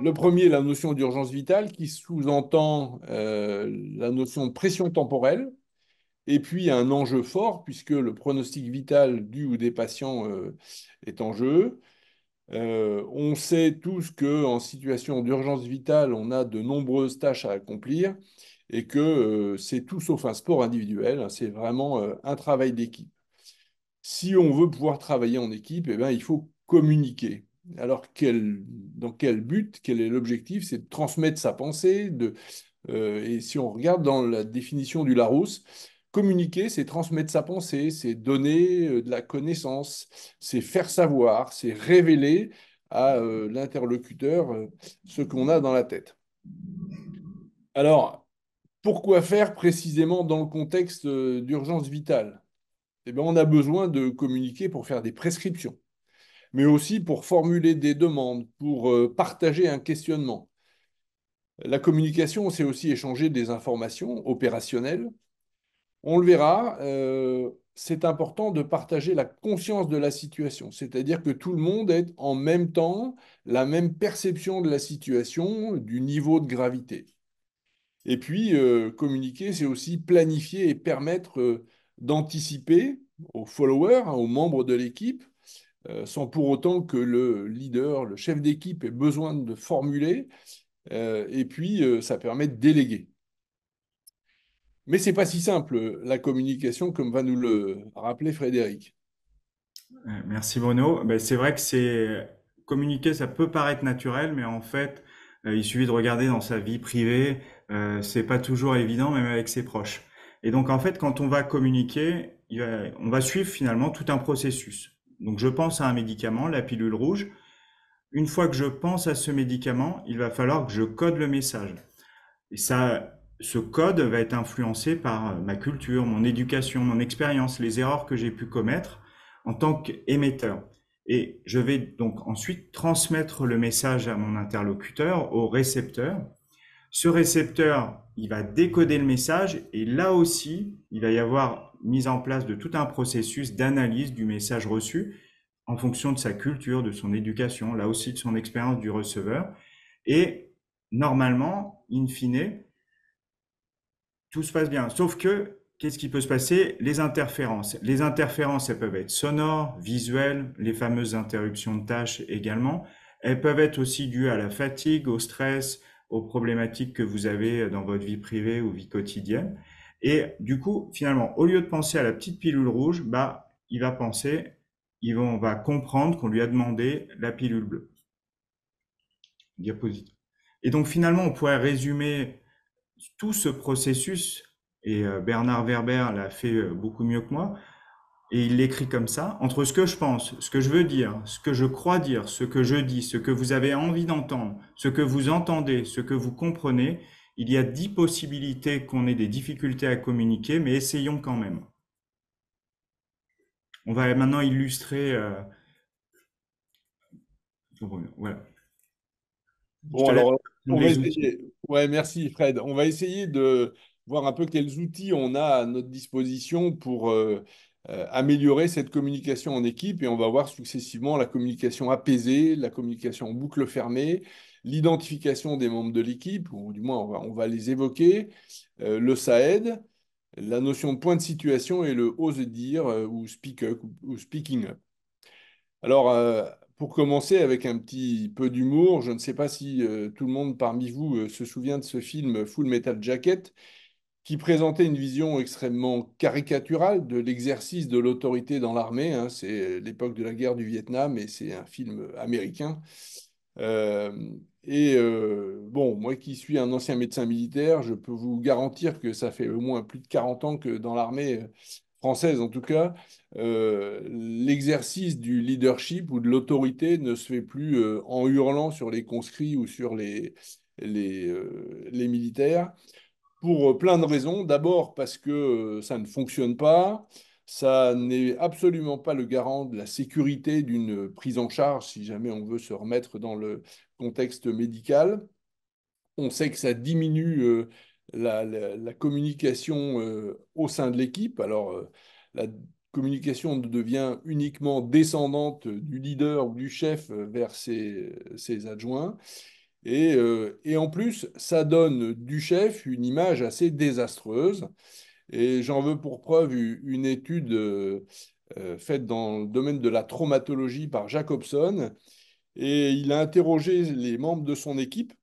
Le premier, la notion d'urgence vitale, qui sous-entend la notion de pression temporelle, et puis un enjeu fort, puisque le pronostic vital du ou des patients est en jeu. On sait tous qu'en situation d'urgence vitale, on a de nombreuses tâches à accomplir et que c'est tout sauf un sport individuel, hein, c'est vraiment un travail d'équipe. Si on veut pouvoir travailler en équipe, eh ben, il faut communiquer. Alors, dans quel but, quel est l'objectif? C'est de transmettre sa pensée. Et si on regarde dans la définition du Larousse, communiquer, c'est transmettre sa pensée, c'est donner de la connaissance, c'est faire savoir, c'est révéler à l'interlocuteur ce qu'on a dans la tête. Alors, pourquoi faire précisément dans le contexte d'urgence vitale? Eh bien, on a besoin de communiquer pour faire des prescriptions, mais aussi pour formuler des demandes, pour partager un questionnement. La communication, c'est aussi échanger des informations opérationnelles. On le verra, c'est important de partager la conscience de la situation, c'est-à-dire que tout le monde ait en même temps la même perception de la situation, du niveau de gravité. Et puis, communiquer, c'est aussi planifier et permettre d'anticiper aux followers, hein, aux membres de l'équipe, sans pour autant que le leader, le chef d'équipe ait besoin de formuler. Et puis, ça permet de déléguer. Mais c'est pas si simple, la communication, comme va nous le rappeler Frédéric. Merci Bruno. Ben, c'est vrai que c'est communiquer, ça peut paraître naturel, mais en fait, il suffit de regarder dans sa vie privée, c'est pas toujours évident, même avec ses proches. Et donc en fait, quand on va communiquer, on va suivre finalement tout un processus. Donc je pense à un médicament, la pilule rouge. Une fois que je pense à ce médicament, il va falloir que je code le message. Et ça, ce code va être influencé par ma culture, mon éducation, mon expérience, les erreurs que j'ai pu commettre en tant qu'émetteur. Et je vais donc ensuite transmettre le message à mon interlocuteur, au récepteur. Ce récepteur, il va décoder le message et là aussi, il va y avoir mise en place de tout un processus d'analyse du message reçu en fonction de sa culture, de son éducation, là aussi de son expérience du receveur. Et normalement, in fine, tout se passe bien. Sauf que, qu'est-ce qui peut se passer? Les interférences. Les interférences, elles peuvent être sonores, visuelles, les fameuses interruptions de tâches également. Elles peuvent être aussi dues à la fatigue, au stress, aux problématiques que vous avez dans votre vie privée ou vie quotidienne. Et du coup, finalement, au lieu de penser à la petite pilule rouge, bah, il va penser, on va comprendre qu'on lui a demandé la pilule bleue. Diapositive. Et donc finalement, on pourrait résumer tout ce processus, et Bernard Werber l'a fait beaucoup mieux que moi, et il l'écrit comme ça, entre ce que je pense, ce que je veux dire, ce que je crois dire, ce que je dis, ce que vous avez envie d'entendre, ce que vous entendez, ce que vous comprenez, il y a 10 possibilités qu'on ait des difficultés à communiquer, mais essayons quand même. On va maintenant illustrer. Voilà. Je Bon, te laisse alors, prendre on va les outils. essayer. Ouais, merci Fred. On va essayer de voir un peu quels outils on a à notre disposition pour améliorer cette communication en équipe et on va voir successivement la communication apaisée, la communication en boucle fermée, l'identification des membres de l'équipe, ou du moins on va les évoquer, le SAED, la notion de point de situation et le ose dire ou speak up ou speaking up. Alors, pour commencer avec un petit peu d'humour, je ne sais pas si tout le monde parmi vous se souvient de ce film Full Metal Jacket, qui présentait une vision extrêmement caricaturale de l'exercice de l'autorité dans l'armée, hein. C'est l'époque de la guerre du Vietnam et c'est un film américain. Euh, bon, moi qui suis un ancien médecin militaire, je peux vous garantir que ça fait au moins plus de 40 ans que dans l'armée française, en tout cas, l'exercice du leadership ou de l'autorité ne se fait plus en hurlant sur les conscrits ou sur les militaires pour plein de raisons. D'abord parce que ça ne fonctionne pas, ça n'est absolument pas le garant de la sécurité d'une prise en charge si jamais on veut se remettre dans le contexte médical. On sait que ça diminue la communication au sein de l'équipe. Alors, la communication devient uniquement descendante du leader ou du chef vers ses adjoints. Et en plus, ça donne du chef une image assez désastreuse. Et j'en veux pour preuve une étude faite dans le domaine de la traumatologie par Jacobson. Et il a interrogé les membres de son équipe.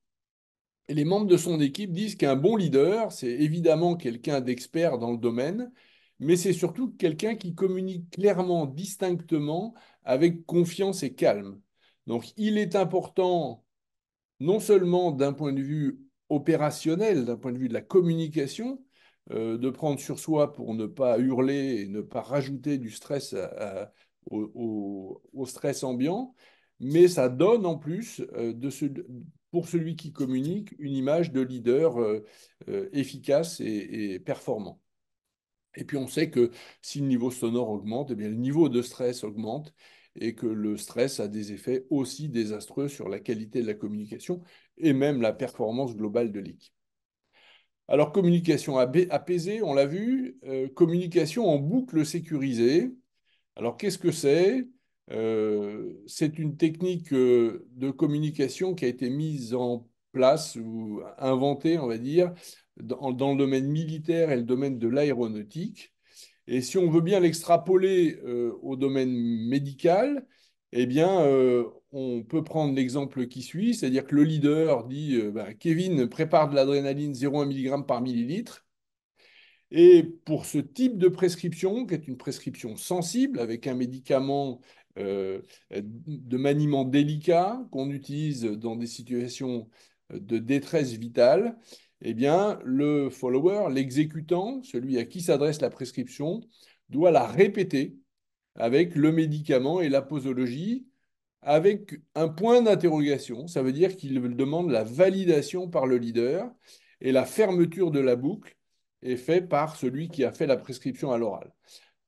Et les membres de son équipe disent qu'un bon leader, c'est évidemment quelqu'un d'expert dans le domaine, mais c'est surtout quelqu'un qui communique clairement, distinctement, avec confiance et calme. Donc il est important non seulement d'un point de vue opérationnel, d'un point de vue de la communication, de prendre sur soi pour ne pas hurler et ne pas rajouter du stress au stress ambiant, mais ça donne en plus pour celui qui communique une image de leader efficace et performant. Et puis on sait que si le niveau sonore augmente, eh bien, le niveau de stress augmente et que le stress a des effets aussi désastreux sur la qualité de la communication et même la performance globale de l'équipe. Alors communication apaisée, on l'a vu, communication en boucle sécurisée. Alors qu'est-ce que c'est? C'est une technique de communication qui a été mise en place ou inventée, on va dire, dans le domaine militaire et le domaine de l'aéronautique. Et si on veut bien l'extrapoler au domaine médical, eh bien, on peut prendre l'exemple qui suit, c'est-à-dire que le leader dit ben, Kevin, prépare de l'adrénaline 0,1 mg par millilitre. Et pour ce type de prescription, qui est une prescription sensible avec un médicament de maniement délicat qu'on utilise dans des situations de détresse vitale, eh bien, le follower, l'exécutant, celui à qui s'adresse la prescription, doit la répéter avec le médicament et la posologie, avec un point d'interrogation. Ça veut dire qu'il demande la validation par le leader et la fermeture de la boucle est faite par celui qui a fait la prescription à l'oral.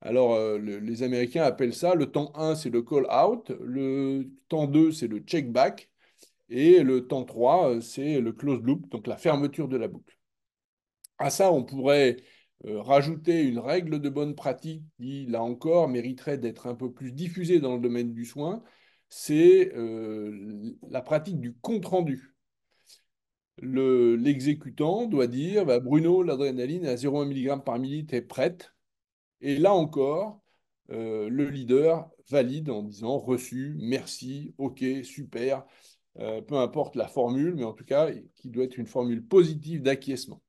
Alors, les Américains appellent ça, le temps 1, c'est le call out, le temps 2, c'est le check back, et le temps 3, c'est le close loop, donc la fermeture de la boucle. À ça, on pourrait rajouter une règle de bonne pratique qui, là encore, mériterait d'être un peu plus diffusée dans le domaine du soin. C'est la pratique du compte-rendu. L'exécutant doit dire bah, Bruno, l'adrénaline à 0,1 mg par millilitre est prête. Et là encore, le leader valide en disant reçu, merci, ok, super, peu importe la formule, mais en tout cas, qui doit être une formule positive d'acquiescement.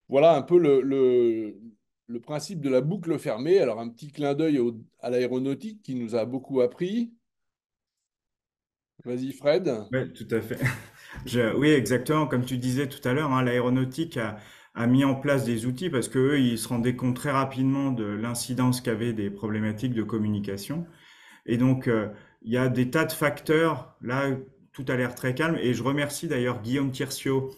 Voilà un peu le principe de la boucle fermée. Alors, un petit clin d'œil à l'aéronautique qui nous a beaucoup appris. Vas-y, Fred. Oui, tout à fait. Oui, exactement. Comme tu disais tout à l'heure, hein, l'aéronautique a mis en place des outils parce que eux, ils se rendaient compte très rapidement de l'incidence qu'avaient des problématiques de communication. Et donc, il y a des tas de facteurs. Là, tout a l'air très calme. Et je remercie d'ailleurs Guillaume Tircio,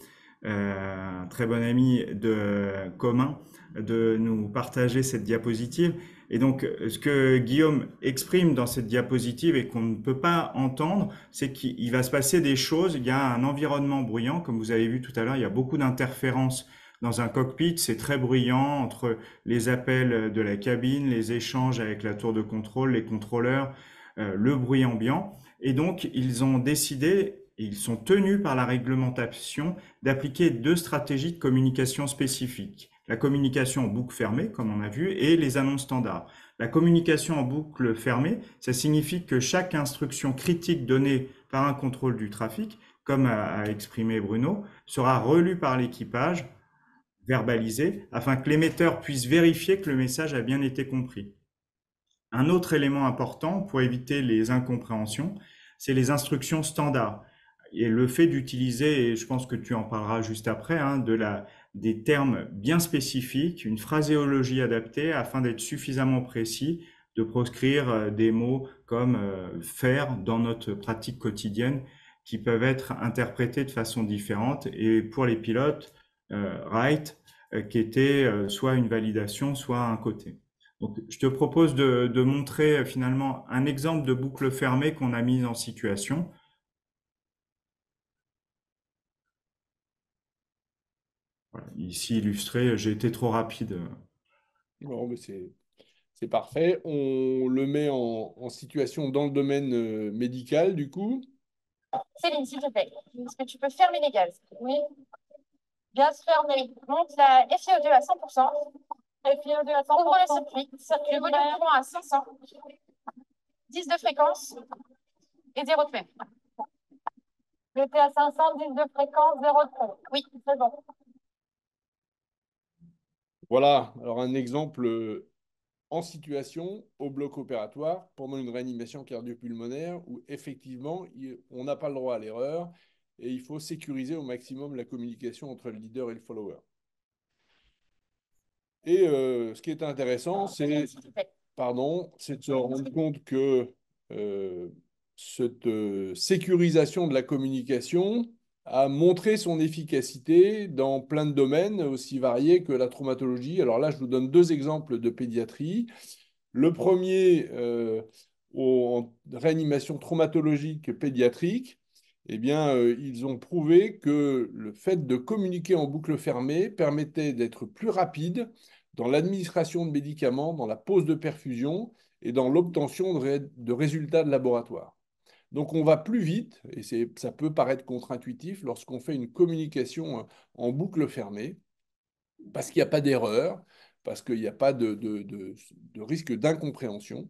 un très bon ami de commun, de nous partager cette diapositive. Et donc, ce que Guillaume exprime dans cette diapositive et qu'on ne peut pas entendre, c'est qu'il va se passer des choses. Il y a un environnement bruyant, comme vous avez vu tout à l'heure, il y a beaucoup d'interférences dans un cockpit. C'est très bruyant entre les appels de la cabine, les échanges avec la tour de contrôle, les contrôleurs, le bruit ambiant. Et donc, ils ont décidé, ils sont tenus par la réglementation d'appliquer deux stratégies de communication spécifiques. La communication en boucle fermée, comme on a vu, et les annonces standards. La communication en boucle fermée, ça signifie que chaque instruction critique donnée par un contrôle du trafic, comme a exprimé Bruno, sera relue par l'équipage, verbalisée, afin que l'émetteur puisse vérifier que le message a bien été compris. Un autre élément important pour éviter les incompréhensions, c'est les instructions standards. Et le fait d'utiliser, et je pense que tu en parleras juste après, hein, des termes bien spécifiques, une phraséologie adaptée afin d'être suffisamment précis, de proscrire des mots comme faire dans notre pratique quotidienne qui peuvent être interprétés de façon différente. Et pour les pilotes, right, qui était soit une validation, soit un côté. Donc, je te propose de montrer finalement un exemple de boucle fermée qu'on a mise en situation. Voilà, ici illustré, j'ai été trop rapide. Bon, mais c'est parfait. On le met en situation dans le domaine médical, du coup. Céline, s'il te plaît, est-ce que tu peux fermer les gaz? Oui. Gaz fermé. Monte la FiO2 à 100%. FiO2 à 100%. Ouvre le circuit. Le volume courant à 500. 10 de fréquence et 0 de fer. J'étais à 500, 10 de fréquence, 0 de fer. Oui, c'est bon. Voilà, alors un exemple en situation au bloc opératoire pendant une réanimation cardio-pulmonaire où effectivement on n'a pas le droit à l'erreur et il faut sécuriser au maximum la communication entre le leader et le follower. Et ce qui est intéressant, c'est de se rendre compte que euh, cette sécurisation de la communication a montré son efficacité dans plein de domaines aussi variés que la traumatologie. Alors là, je vous donne deux exemples de pédiatrie. Le premier, en réanimation traumatologique pédiatrique, eh bien, ils ont prouvé que le fait de communiquer en boucle fermée permettait d'être plus rapide dans l'administration de médicaments, dans la pose de perfusion et dans l'obtention de résultats de laboratoire. Donc on va plus vite, et ça peut paraître contre-intuitif lorsqu'on fait une communication en boucle fermée, parce qu'il n'y a pas d'erreur, parce qu'il n'y a pas de risque d'incompréhension.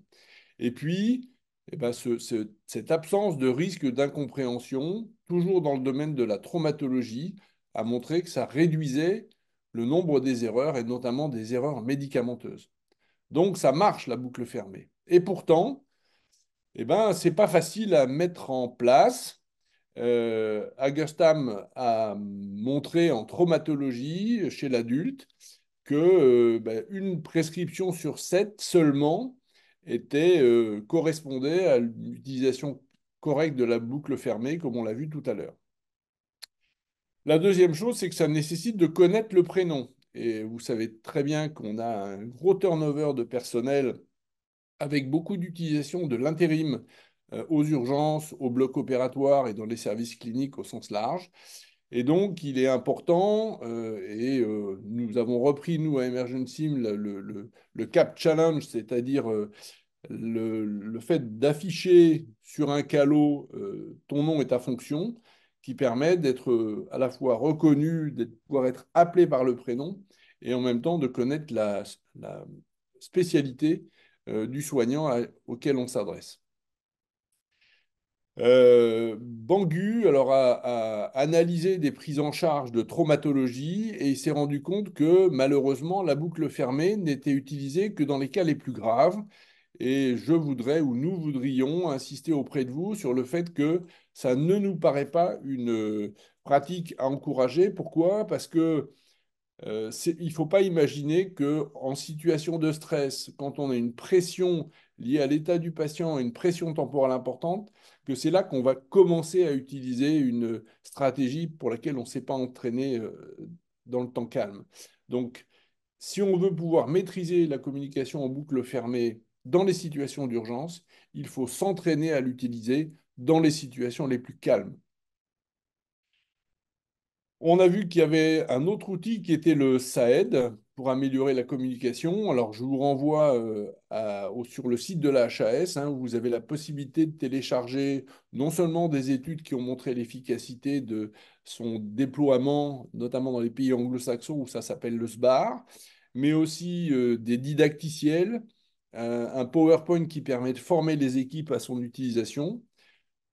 Et puis, eh ben, cette absence de risque d'incompréhension, toujours dans le domaine de la traumatologie, a montré que ça réduisait le nombre des erreurs et notamment des erreurs médicamenteuses. Donc, ça marche, la boucle fermée. Et pourtant, eh ben, ce n'est pas facile à mettre en place. Agerstam a montré en traumatologie chez l'adulte que ben, une prescription sur 7 seulement correspondait à l'utilisation correcte de la boucle fermée, comme on l'a vu tout à l'heure. La deuxième chose, c'est que ça nécessite de connaître le prénom. Et vous savez très bien qu'on a un gros turnover de personnel avec beaucoup d'utilisation de l'intérim aux urgences, au bloc opératoire et dans les services cliniques au sens large. Et donc, il est important, nous avons repris, nous, à Emergency, le CAP Challenge, c'est-à-dire le fait d'afficher sur un calot ton nom et ta fonction, qui permet d'être à la fois reconnu, de pouvoir être appelé par le prénom, et en même temps de connaître la spécialité du soignant auquel on s'adresse. Bangui alors, a analysé des prises en charge de traumatologie et il s'est rendu compte que malheureusement, la boucle fermée n'était utilisée que dans les cas les plus graves. Et je voudrais, ou nous voudrions, insister auprès de vous sur le fait que ça ne nous paraît pas une pratique à encourager. Pourquoi? Parce que il ne faut pas imaginer qu'en situation de stress, quand on a une pression liée à l'état du patient, une pression temporelle importante, que c'est là qu'on va commencer à utiliser une stratégie pour laquelle on ne s'est pas entraîné dans le temps calme. Donc, si on veut pouvoir maîtriser la communication en boucle fermée dans les situations d'urgence, il faut s'entraîner à l'utiliser dans les situations les plus calmes. On a vu qu'il y avait un autre outil qui était le SAED pour améliorer la communication. Alors, je vous renvoie sur le site de la HAS, où vous avez la possibilité de télécharger non seulement des études qui ont montré l'efficacité de son déploiement, notamment dans les pays anglo-saxons où ça s'appelle le SBAR, mais aussi des didacticiels, un PowerPoint qui permet de former les équipes à son utilisation.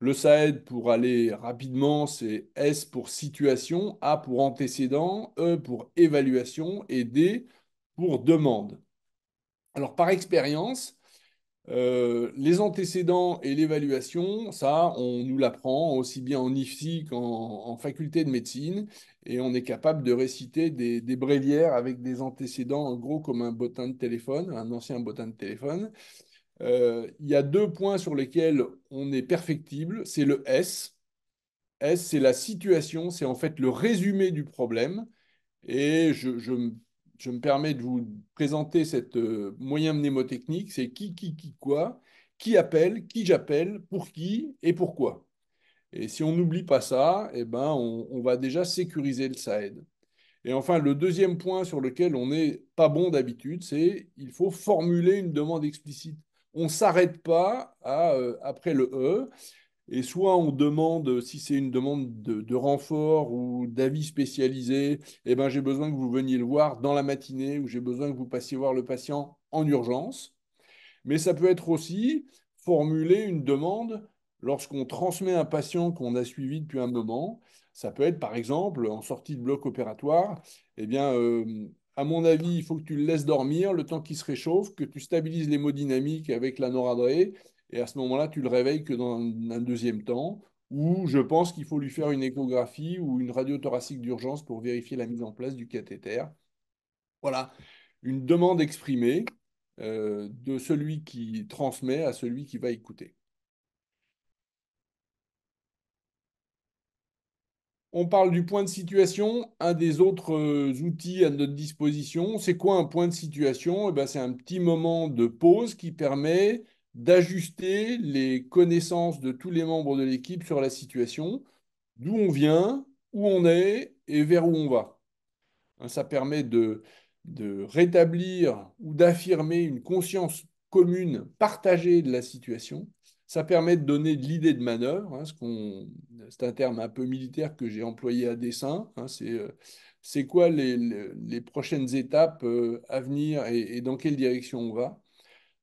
Le SAED, pour aller rapidement, c'est S pour situation, A pour antécédent, E pour évaluation et D pour demande. Alors, par expérience, les antécédents et l'évaluation, ça, on nous l'apprend aussi bien en IFSI qu'en faculté de médecine, et on est capable de réciter des bréviaires avec des antécédents gros comme un bottin de téléphone, un ancien bottin de téléphone. Il y a deux points sur lesquels on est perfectible. C'est le S. S, c'est la situation, c'est en fait le résumé du problème. Et je me permets de vous présenter cette moyen mnémotechnique. C'est qui, quoi, qui appelle, qui j'appelle, pour qui et pourquoi. Et si on n'oublie pas ça, eh ben, on va déjà sécuriser le SAED. Et enfin, le deuxième point sur lequel on n'est pas bon d'habitude, c'est il faut formuler une demande explicite. On ne s'arrête pas après le E. Et soit on demande, si c'est une demande de renfort ou d'avis spécialisé, eh ben, j'ai besoin que vous veniez le voir dans la matinée ou j'ai besoin que vous passiez voir le patient en urgence. Mais ça peut être aussi formuler une demande lorsqu'on transmet un patient qu'on a suivi depuis un moment. Ça peut être, par exemple, en sortie de bloc opératoire, eh bien, à mon avis, il faut que tu le laisses dormir le temps qu'il se réchauffe, que tu stabilises l'hémodynamique avec la noradrée, et à ce moment-là, tu le réveilles que dans un deuxième temps, ou je pense qu'il faut lui faire une échographie ou une radio-thoracique d'urgence pour vérifier la mise en place du cathéter. Voilà, une demande exprimée de celui qui transmet à celui qui va écouter. On parle du point de situation, un des autres outils à notre disposition. C'est quoi un point de situation? Eh ben, c'est un petit moment de pause qui permet d'ajuster les connaissances de tous les membres de l'équipe sur la situation, d'où on vient, où on est et vers où on va. Hein, ça permet de rétablir ou d'affirmer une conscience commune partagée de la situation. Ça permet de donner de l'idée de manœuvre. Hein, c'est un terme un peu militaire que j'ai employé à dessein. Hein, c'est quoi les prochaines étapes à venir et dans quelle direction on va.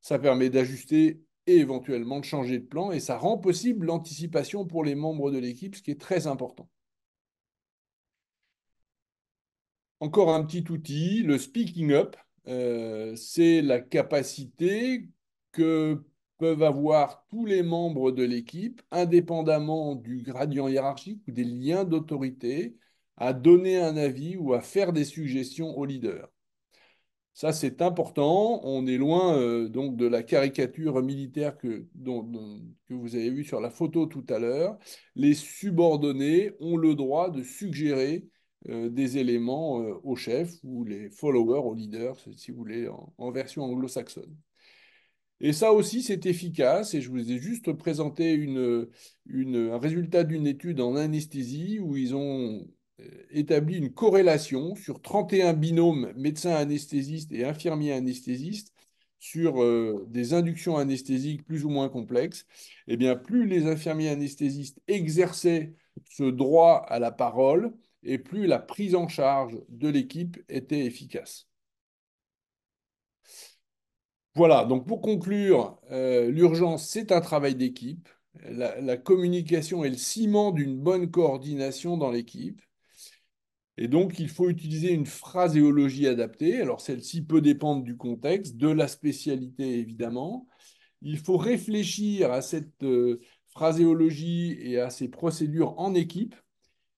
Ça permet d'ajuster et éventuellement de changer de plan et ça rend possible l'anticipation pour les membres de l'équipe, ce qui est très important. Encore un petit outil, le speaking up, c'est la capacité que peuvent avoir tous les membres de l'équipe, indépendamment du gradient hiérarchique ou des liens d'autorité, à donner un avis ou à faire des suggestions au leader. Ça, c'est important. On est loin donc de la caricature militaire que vous avez vue sur la photo tout à l'heure. Les subordonnés ont le droit de suggérer des éléments au chef ou les followers au leader, si vous voulez, en version anglo-saxonne. Et ça aussi, c'est efficace. Et je vous ai juste présenté un résultat d'une étude en anesthésie où ils ont établi une corrélation sur 31 binômes médecins anesthésistes et infirmiers anesthésistes sur des inductions anesthésiques plus ou moins complexes. Eh bien, plus les infirmiers anesthésistes exerçaient ce droit à la parole, et plus la prise en charge de l'équipe était efficace. Voilà, donc pour conclure, l'urgence, c'est un travail d'équipe. La communication est le ciment d'une bonne coordination dans l'équipe. Et donc, il faut utiliser une phraséologie adaptée. Alors, celle-ci peut dépendre du contexte, de la spécialité, évidemment. Il faut réfléchir à cette phraséologie et à ces procédures en équipe.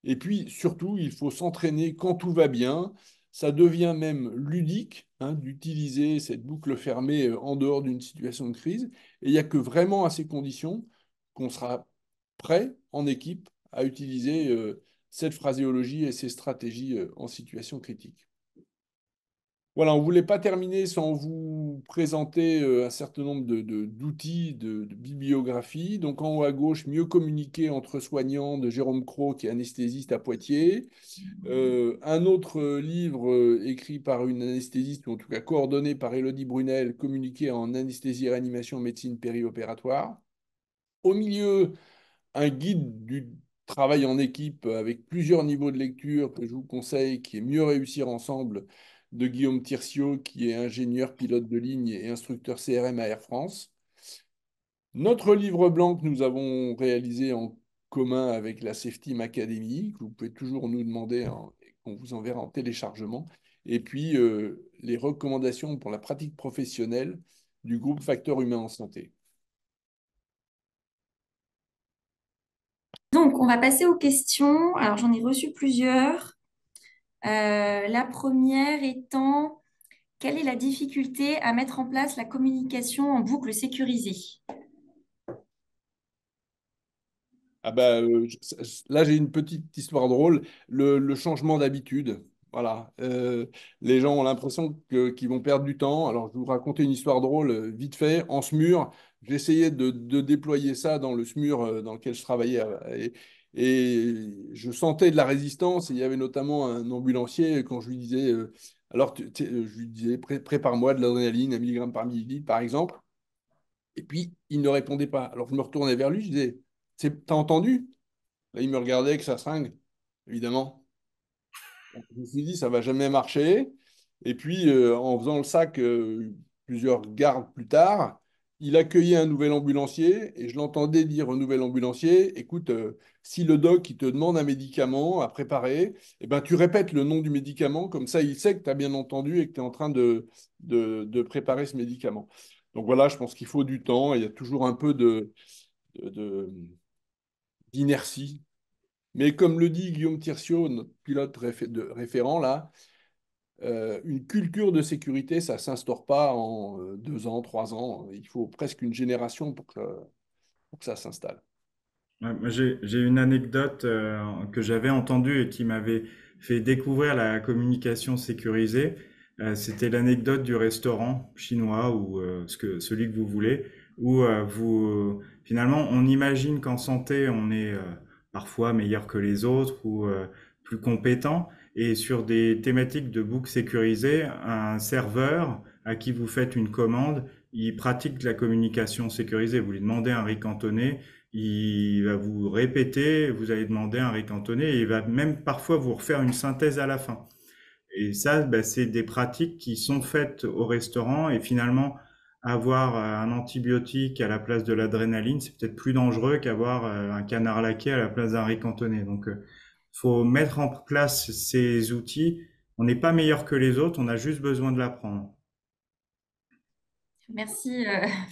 Et puis, surtout, il faut s'entraîner quand tout va bien. Ça devient même ludique hein, d'utiliser cette boucle fermée en dehors d'une situation de crise. Et il n'y a que vraiment à ces conditions qu'on sera prêt en équipe à utiliser cette phraséologie et ces stratégies en situation critique. Voilà, on ne voulait pas terminer sans vous présenter un certain nombre d'outils, de bibliographies. Donc en haut à gauche, Mieux communiquer entre soignants de Jérôme Cros, qui est anesthésiste à Poitiers. Un autre livre écrit par une anesthésiste, ou en tout cas coordonné par Élodie Brunel, Communiquer en anesthésie, réanimation, médecine périopératoire. Au milieu, un guide du travail en équipe avec plusieurs niveaux de lecture que je vous conseille, qui est Mieux réussir ensemble de Guillaume Tirciot, qui est ingénieur pilote de ligne et instructeur CRM à Air France. Notre livre blanc que nous avons réalisé en commun avec la Safety Academy, que vous pouvez toujours nous demander et qu'on vous enverra en téléchargement. Et puis les recommandations pour la pratique professionnelle du groupe Facteurs humains en santé. Donc, on va passer aux questions. Alors, j'en ai reçu plusieurs. La première étant, quelle est la difficulté à mettre en place la communication en boucle sécurisée? Ah bah, là, j'ai une petite histoire drôle. Le changement d'habitude. Voilà. Les gens ont l'impression qu'ils vont perdre du temps. Alors, je vais vous raconter une histoire drôle vite fait. En SMUR, j'essayais de déployer ça dans le SMUR dans lequel je travaillais. Et je sentais de la résistance. Et il y avait notamment un ambulancier, quand je lui disais, alors, je lui disais, prépare-moi de l'adrénaline, 1 mg par millilitre, par exemple. Et puis, il ne répondait pas. Alors, je me retournais vers lui, je disais, T'as entendu? Là, il me regardait avec sa seringue, évidemment. Donc, je me suis dit, ça va jamais marcher. Et puis, en faisant le sac plusieurs gardes plus tard, il accueillait un nouvel ambulancier et je l'entendais dire au nouvel ambulancier, écoute, si le doc il te demande un médicament à préparer, eh ben, tu répètes le nom du médicament, comme ça il sait que tu as bien entendu et que tu es en train de préparer ce médicament. Donc voilà, je pense qu'il faut du temps, et il y a toujours un peu de- d'inertie. Mais comme le dit Guillaume Tirciot, notre pilote référent, là, une culture de sécurité, ça ne s'instaure pas en 2 ans, 3 ans. Il faut presque une génération pour que ça s'installe. Ouais, moi, j'ai une anecdote que j'avais entendue et qui m'avait fait découvrir la communication sécurisée. C'était l'anecdote du restaurant chinois ou celui que vous voulez, où finalement on imagine qu'en santé on est parfois meilleur que les autres ou plus compétent. Et sur des thématiques de book sécurisé, un serveur à qui vous faites une commande, il pratique la communication sécurisée. Vous lui demandez un riz cantonné, il va vous répéter, vous allez demander un ricantonné et il va même parfois vous refaire une synthèse à la fin. Et ça, ben, c'est des pratiques qui sont faites au restaurant et finalement, avoir un antibiotique à la place de l'adrénaline, c'est peut-être plus dangereux qu'avoir un canard laqué à la place d'un ricantonné. Donc, faut mettre en place ces outils. On n'est pas meilleur que les autres, on a juste besoin de l'apprendre. Merci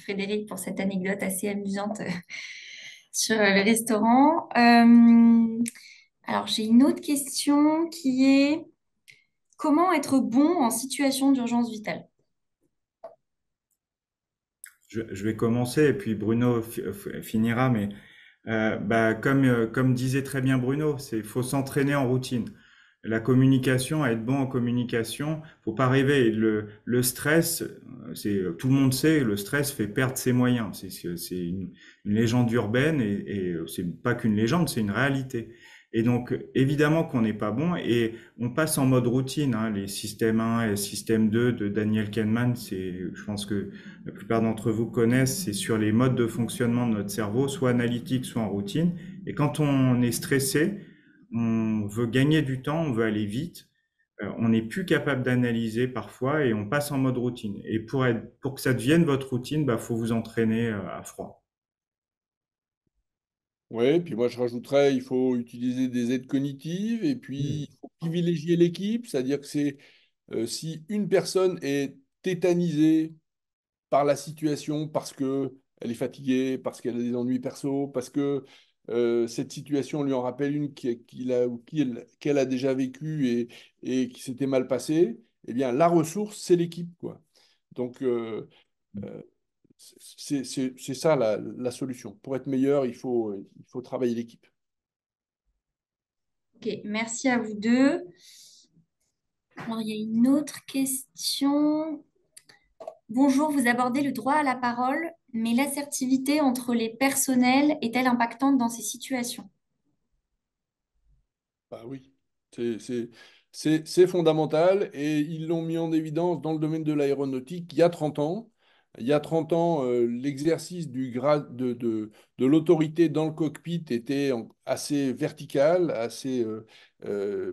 Frédéric pour cette anecdote assez amusante sur le restaurant. Alors, j'ai une autre question qui est comment être bon en situation d'urgence vitale? Je vais commencer et puis Bruno finira, mais bah, comme disait très bien Bruno, c'est faut s'entraîner en routine. La communication, être bon en communication, faut pas rêver. Le stress, tout le monde sait, le stress fait perdre ses moyens. C'est une légende urbaine et c'est pas qu'une légende, c'est une réalité. Et donc, évidemment qu'on n'est pas bon et on passe en mode routine, hein. Les systèmes 1 et système 2 de Daniel Kahneman, je pense que la plupart d'entre vous connaissent, c'est sur les modes de fonctionnement de notre cerveau, soit analytique, soit en routine. Et quand on est stressé, on veut gagner du temps, on veut aller vite, on n'est plus capable d'analyser parfois et on passe en mode routine. Et pour que ça devienne votre routine, bah, faut vous entraîner à froid. Oui, puis moi je rajouterais, il faut utiliser des aides cognitives et puis il faut privilégier l'équipe, c'est-à-dire que si une personne est tétanisée par la situation, parce que elle est fatiguée, parce qu'elle a des ennuis perso, parce que cette situation lui en rappelle une qu'elle a déjà vécue et qui s'était mal passée, eh bien la ressource, c'est l'équipe, quoi. Donc euh, c'est ça la solution. Pour être meilleur, il faut travailler l'équipe. Ok, merci à vous deux. Alors, il y a une autre question. Bonjour, vous abordez le droit à la parole, mais l'assertivité entre les personnels est-elle impactante dans ces situations? Bah oui, c'est fondamental et ils l'ont mis en évidence dans le domaine de l'aéronautique il y a 30 ans. Il y a 30 ans, l'exercice du grade de l'autorité dans le cockpit était assez vertical, assez euh,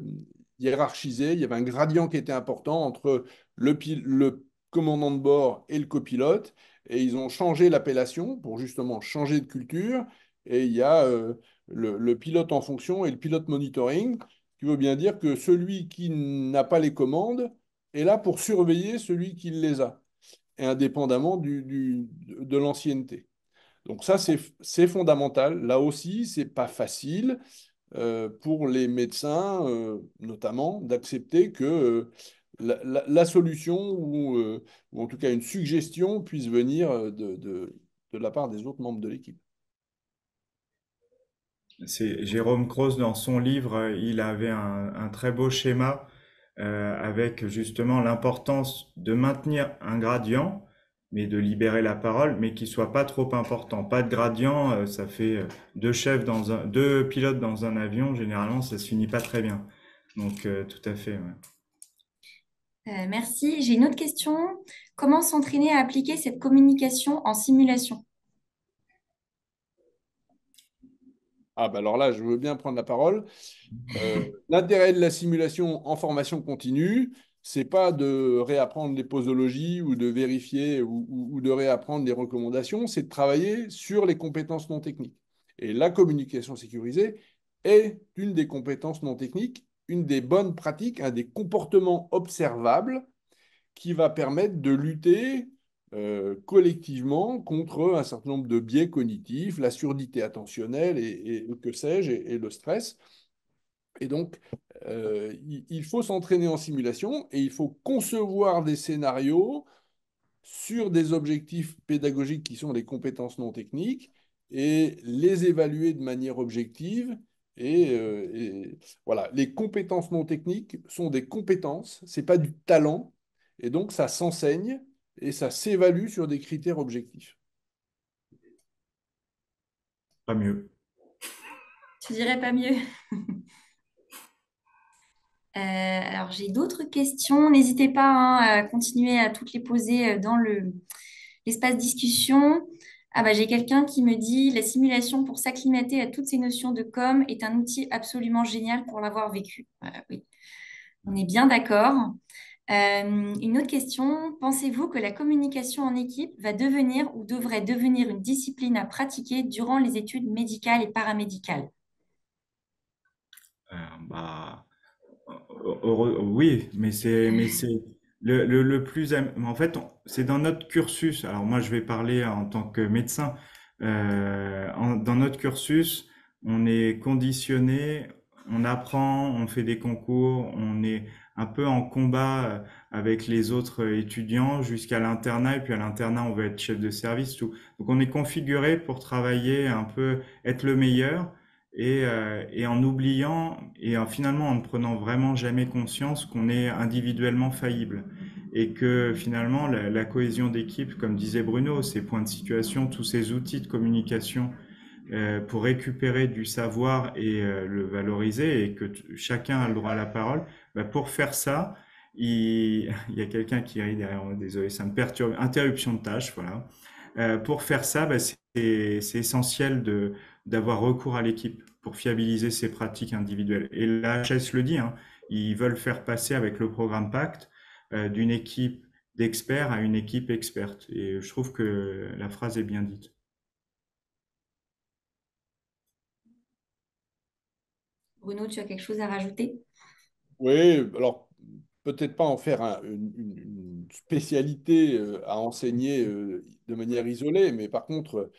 hiérarchisé. Il y avait un gradient qui était important entre le commandant de bord et le copilote. Et ils ont changé l'appellation pour justement changer de culture. Et il y a le pilote en fonction et le pilote monitoring, qui veut bien dire que celui qui n'a pas les commandes est là pour surveiller celui qui les a, et indépendamment de l'ancienneté. Donc ça, c'est fondamental. Là aussi, c'est pas facile pour les médecins, notamment, d'accepter que la solution ou en tout cas une suggestion puisse venir de la part des autres membres de l'équipe. C'est Jérôme Cross dans son livre, il avait un très beau schéma avec justement l'importance de maintenir un gradient, mais de libérer la parole, mais qui soit pas trop important. Pas de gradient, ça fait deux pilotes dans un avion, généralement ça se finit pas très bien. Donc tout à fait. Ouais. Merci. J'ai une autre question. Comment s'entraîner à appliquer cette communication en simulation? Ah, bah alors là, je veux bien prendre la parole. L'intérêt de la simulation en formation continue, c'est pas de réapprendre les posologies ou de vérifier ou de réapprendre les recommandations, c'est de travailler sur les compétences non techniques. Et la communication sécurisée est une des compétences non techniques, une des bonnes pratiques, un des comportements observables qui va permettre de lutter collectivement contre un certain nombre de biais cognitifs, la surdité attentionnelle et que sais-je, et le stress. Et donc, il faut s'entraîner en simulation et il faut concevoir des scénarios sur des objectifs pédagogiques qui sont les compétences non techniques et les évaluer de manière objective. Et voilà, les compétences non techniques sont des compétences, c'est pas du talent. Et donc, ça s'enseigne et ça s'évalue sur des critères objectifs. Pas mieux. Tu dirais pas mieux? Alors, j'ai d'autres questions. N'hésitez pas hein, à continuer à toutes les poser dans l'espace discussion. Ah bah, j'ai quelqu'un qui me dit la simulation pour s'acclimater à toutes ces notions de com est un outil absolument génial pour l'avoir vécu. Oui, on est bien d'accord. Une autre question, pensez-vous que la communication en équipe va devenir ou devrait devenir une discipline à pratiquer durant les études médicales et paramédicales? Bah, oui, mais c'est le plus en fait c'est dans notre cursus. Alors moi je vais parler en tant que médecin. Dans notre cursus, on est conditionné, on apprend, on fait des concours, on est un peu en combat avec les autres étudiants jusqu'à l'internat et puis à l'internat on veut être chef de service tout. Donc on est configuré pour travailler un peu, être le meilleur et en oubliant finalement en ne prenant vraiment jamais conscience qu'on est individuellement faillible et que finalement la cohésion d'équipe, comme disait Bruno, ces points de situation, tous ces outils de communication pour récupérer du savoir et le valoriser et que chacun a le droit à la parole, bah, pour faire ça, il y a quelqu'un qui rit derrière moi, désolé, ça me perturbe, interruption de tâche, voilà. Pour faire ça, bah, c'est essentiel d'avoir recours à l'équipe pour fiabiliser ces pratiques individuelles. Et la HAS le dit, hein, ils veulent faire passer avec le programme Pacte d'une équipe d'experts à une équipe experte. Et je trouve que la phrase est bien dite. Bruno, tu as quelque chose à rajouter? Oui, alors peut-être pas en faire une spécialité à enseigner de manière isolée, mais par contre,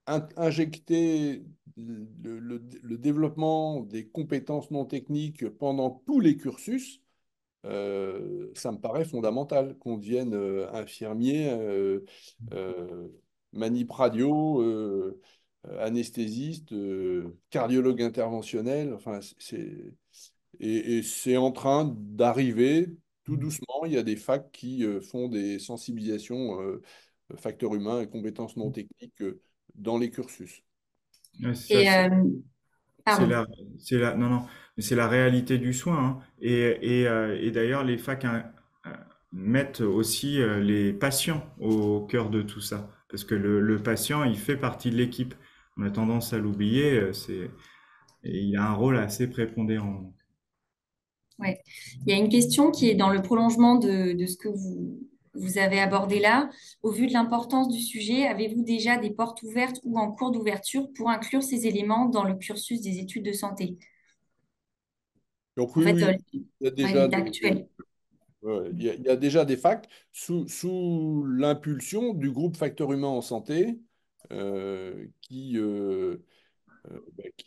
injecter le développement des compétences non techniques pendant tous les cursus, ça me paraît fondamental. Qu'on devienne infirmier, euh, manip radio, anesthésiste, cardiologue interventionnel, enfin, et c'est en train d'arriver tout doucement. Il y a des facs qui font des sensibilisations facteurs humains et compétences non techniques dans les cursus. Ouais, ça, Et c'est pardon. la, non, non, mais c'est la réalité du soin, hein. Et d'ailleurs, les facs hein, mettent aussi les patients au cœur de tout ça. Parce que le patient, il fait partie de l'équipe. On a tendance à l'oublier, et il a un rôle assez prépondérant. Ouais. Il y a une question qui est dans le prolongement de ce que vous avez abordé là. Au vu de l'importance du sujet, avez-vous déjà des portes ouvertes ou en cours d'ouverture pour inclure ces éléments dans le cursus des études de santé? Donc En oui, fait, oui, il y a ouais, déjà l'état actuel. ouais, il y a déjà des facs sous l'impulsion du groupe Facteurs Humains en Santé qui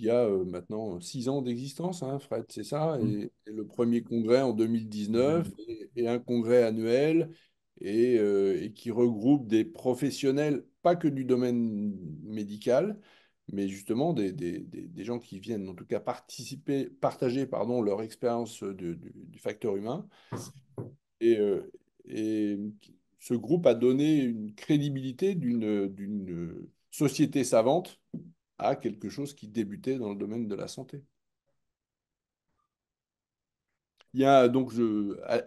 a maintenant 6 ans d'existence, hein, Fred, c'est ça, et le premier congrès en 2019 et un congrès annuel et qui regroupe des professionnels, pas que du domaine médical, mais justement des gens qui viennent en tout cas partager pardon, leur expérience du facteur humain. Et, et ce groupe a donné une crédibilité d'une société savante à quelque chose qui débutait dans le domaine de la santé. Il y a donc,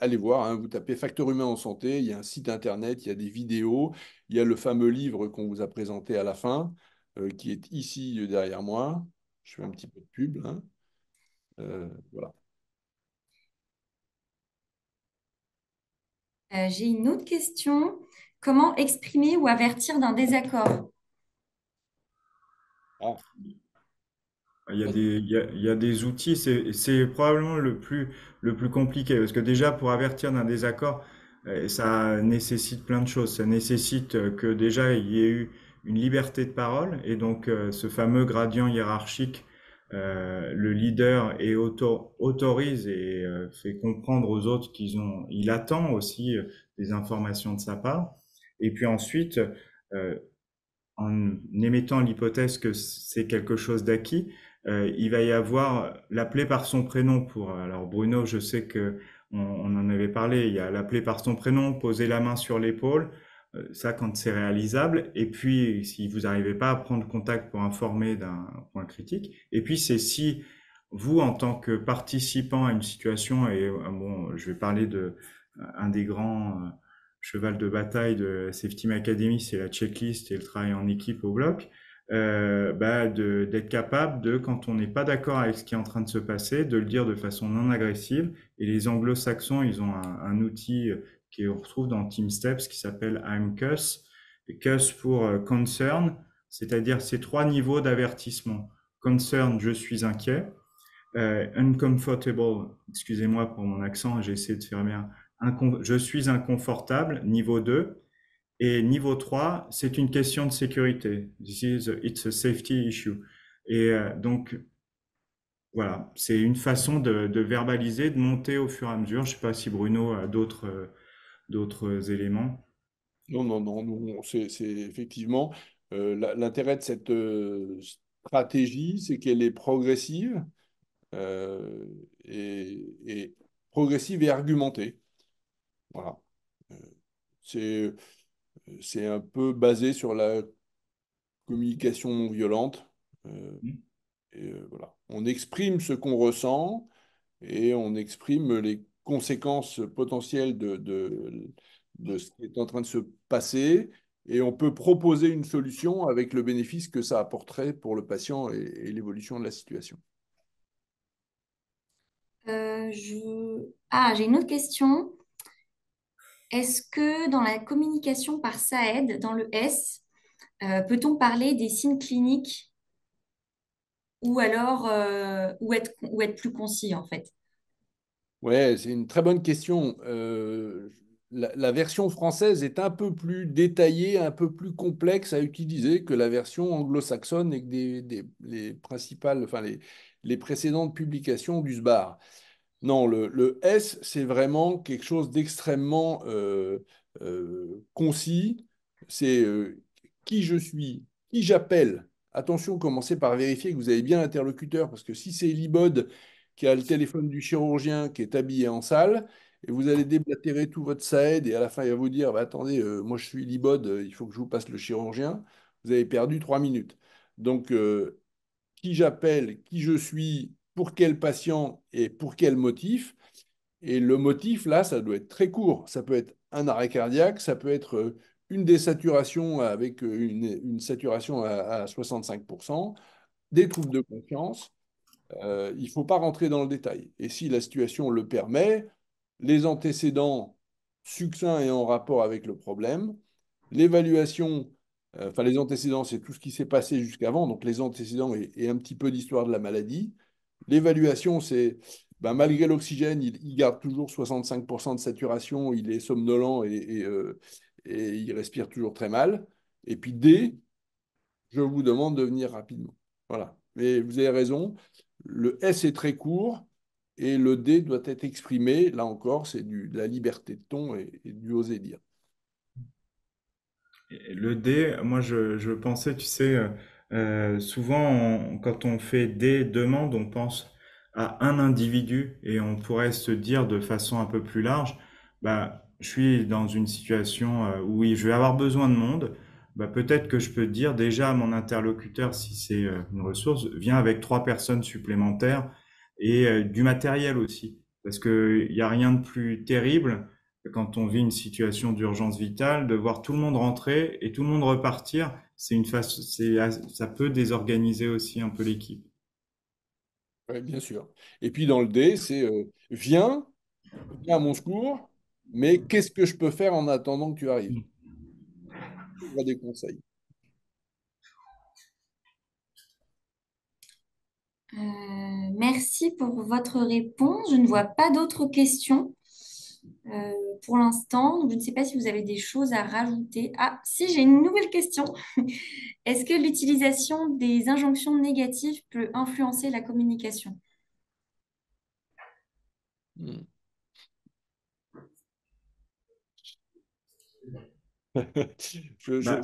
allez voir, hein, vous tapez facteur humain en santé, il y a un site internet, il y a des vidéos, il y a le fameux livre qu'on vous a présenté à la fin, qui est ici derrière moi. Je fais un petit peu de pub, hein. Voilà. J'ai une autre question. Comment exprimer ou avertir d'un désaccord? Ah, Il y a des outils, c'est probablement le plus compliqué, parce que déjà, pour avertir d'un désaccord, ça nécessite plein de choses. Ça nécessite que déjà, il y ait eu une liberté de parole, et donc ce fameux gradient hiérarchique, le leader autorise et fait comprendre aux autres il attend aussi des informations de sa part. Et puis ensuite, euh, en émettant l'hypothèse que c'est quelque chose d'acquis, il va y avoir l'appeler par son prénom pour. Alors Bruno, je sais que on en avait parlé. Il y a l'appeler par son prénom, poser la main sur l'épaule, ça quand c'est réalisable. Et puis si vous n'arrivez pas à prendre contact pour informer d'un point critique. Et puis c'est si vous, en tant que participant à une situation, et bon, je vais parler de un des grands cheval de bataille de la Safety Team Academy, c'est la checklist et le travail en équipe au bloc, d'être capable de, quand on n'est pas d'accord avec ce qui est en train de se passer, de le dire de façon non agressive. Et les anglo-saxons, ils ont un outil qu'on retrouve dans Team Steps qui s'appelle I'm Cuss. Et Cuss pour concern, c'est-à-dire ces trois niveaux d'avertissement. Concern, je suis inquiet. Uncomfortable, excusez-moi pour mon accent, j'ai essayé de faire bien. Je suis inconfortable, niveau 2. Et niveau 3, c'est une question de sécurité. It's a safety issue. Et donc, voilà, c'est une façon de verbaliser, de monter au fur et à mesure. Je ne sais pas si Bruno a d'autres éléments. non, non, non, nous, c'est effectivement l'intérêt de cette stratégie, c'est qu'elle est progressive euh, et progressive et argumentée. Voilà. Euh, c'est c'est un peu basé sur la communication non violente. Euh, voilà. On exprime ce qu'on ressent et on exprime les conséquences potentielles de ce qui est en train de se passer. Et on peut proposer une solution avec le bénéfice que ça apporterait pour le patient et l'évolution de la situation. J'ai une autre question. Est-ce que dans la communication par SAED, dans le S, peut-on parler des signes cliniques ou alors ou être plus concis en fait? Ouais, c'est une très bonne question. La version française est un peu plus détaillée, un peu plus complexe à utiliser que la version anglo-saxonne et que les principales, enfin les précédentes publications du SBAR. Non, le S, c'est vraiment quelque chose d'extrêmement concis. C'est qui je suis, qui j'appelle. Attention, commencez par vérifier que vous avez bien l'interlocuteur, parce que si c'est l'IBOD qui a le téléphone du chirurgien qui est habillé en salle, et vous allez déblatérer tout votre SAED, et à la fin, il va vous dire, bah, attendez, moi je suis l'IBOD, il faut que je vous passe le chirurgien, vous avez perdu 3 minutes. Donc, qui j'appelle, qui je suis, pour quel patient et pour quel motif. Et le motif, là, ça doit être très court. Ça peut être un arrêt cardiaque, ça peut être une désaturation avec une saturation à 65%, des troubles de confiance. Il ne faut pas rentrer dans le détail. Et si la situation le permet, les antécédents succincts et en rapport avec le problème, l'évaluation, enfin les antécédents, c'est tout ce qui s'est passé jusqu'avant, donc les antécédents et un petit peu d'histoire de la maladie. L'évaluation, c'est ben, malgré l'oxygène, il garde toujours 65% de saturation, il est somnolent et il respire toujours très mal. Et puis D, je vous demande de venir rapidement. Voilà. Mais vous avez raison, le S est très court et le D doit être exprimé. Là encore, c'est de la liberté de ton et du oser dire. Le D, moi je pensais, tu sais, souvent quand on fait des demandes, on pense à un individu et on pourrait se dire de façon un peu plus large, bah, je suis dans une situation où oui, je vais avoir besoin de monde, bah, peut-être que je peux dire déjà à mon interlocuteur, si c'est une ressource, viens avec 3 personnes supplémentaires et du matériel aussi. Parce qu'il n'y a rien de plus terrible quand on vit une situation d'urgence vitale, de voir tout le monde rentrer et tout le monde repartir, ça peut désorganiser aussi un peu l'équipe. Ouais, bien sûr. Et puis dans le D, c'est viens à mon secours, mais qu'est-ce que je peux faire en attendant que tu arrives? Je vois des conseils. Merci pour votre réponse. Je ne vois pas d'autres questions euh, pour l'instant. Donc, je ne sais pas si vous avez des choses à rajouter. Ah, si, j'ai une nouvelle question. Est-ce que l'utilisation des injonctions négatives peut influencer la communication? Hmm. Je, je- Bah,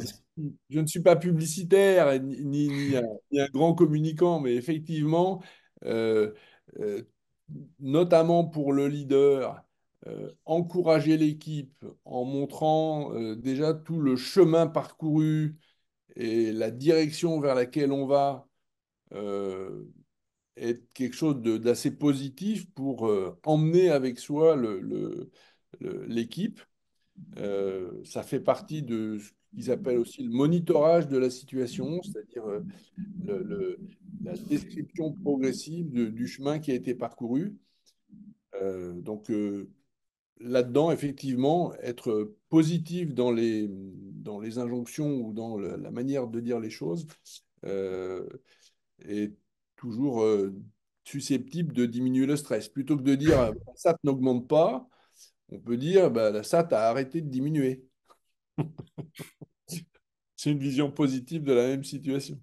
je ne suis pas publicitaire ni un grand communicant, mais effectivement, euh, euh, notamment pour le leader, encourager l'équipe en montrant déjà tout le chemin parcouru et la direction vers laquelle on va euh, est quelque chose d'assez positif pour emmener avec soi l'équipe. Ça fait partie de ce qu'ils appellent aussi le monitorage de la situation, c'est-à-dire le- le- la description progressive du chemin qui a été parcouru. Donc là-dedans, effectivement, être positif dans les injonctions ou dans la manière de dire les choses euh, est toujours susceptible de diminuer le stress. Plutôt que de dire la SAT n'augmente pas, on peut dire bah, la SAT a arrêté de diminuer. C'est une vision positive de la même situation.